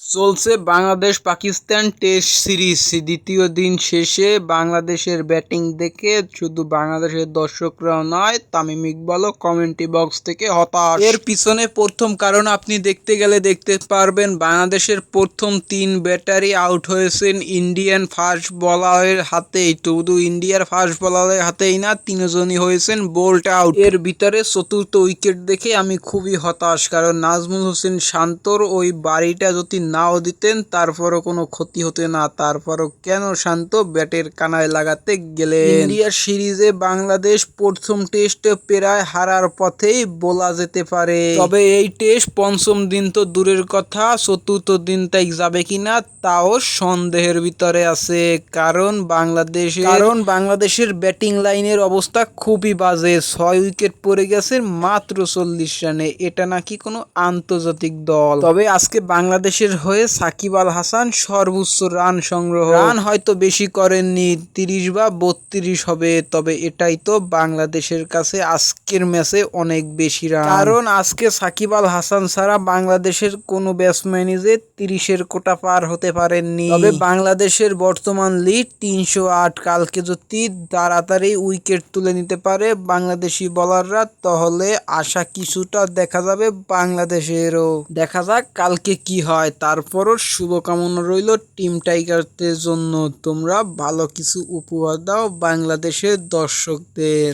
চলছে Bangladesh Pakistan test series দ্বিতীয় দিন শেষে বাংলাদেশের ব্যাটিং দেখে শুধু বাংলাদেশের দর্শকরাও নয়, তামিম ইকবালও কমেন্ট্রি বক্স থেকে হতাশ। এর পিছনে প্রথম কারণ আপনি দেখতে গেলে দেখতে পারবেন, বাংলাদেশের প্রথম 3 ব্যাটারই আউট হয়েছেন ইন্ডিয়ান ফাস্ট বোলারের হাতেই। শুধু ইন্ডিয়ার ফাস্ট বোলারের হাতেই না, 3 জনই হয়েছেন বোল্ড আউট। এর ভিতরে চতুর্থ উইকেট দেখে আমি খুবই হতাশ, কারণ নাজমুল হোসেন শান্তর ওই বাড়িটা যদি নাও দিতেন তারপরও কোনো ক্ষতি হতো না। তারপরও কেন শান্ত ব্যাটের কানায় লাগাতে গেলেন? ইন্ডিয়ার সিরিজে বাংলাদেশ প্রথম টেস্টে প্রায় হারার পথেই বলা যেতে পারে। তবে এই টেস্ট পঞ্চম দিন তো দূরের কথা, চতুর্থ দিন তাই যাবে কিনা তাও সন্দেহের ভিতরে আছে। কারণ বাংলাদেশের ব্যাটিং লাইনের অবস্থা খুবই বাজে। 6 উইকেট পড়ে গেছে মাত্র 40 রানে। এটা নাকি কোনো আন্তর্জাতিক দল। তবে আজকে বাংলাদেশের হয়ে সাকিব আল হাসান সর্বোচ্চ রান সংগ্রহ। রান হয়তো বেশি করেননি, 30 বা 32 হবে, তবে এটাই তো বাংলাদেশের কাছে আজকের ম্যাচে অনেক বেশি রান। কারণ আজকে সাকিব আল হাসান ছাড়া বাংলাদেশের কোনো ব্যাটসম্যানই যে 30-এর কোটা পার হতে পারেননি। তবে বাংলাদেশের বর্তমান লিড 308। কালকে যদি তাড়াতাড়ি উইকেট তুলে নিতে পারে বাংলাদেশি বোলাররা, তাহলে আশা কিছুটা দেখা যাবে বাংলাদেশেরও। দেখা যাক কালকে কি হয়। তারপরও শুভকামনা রইল টিম টাইগারদের জন্য। তোমরা ভালো কিছু উপহার দাও বাংলাদেশের দর্শকদের।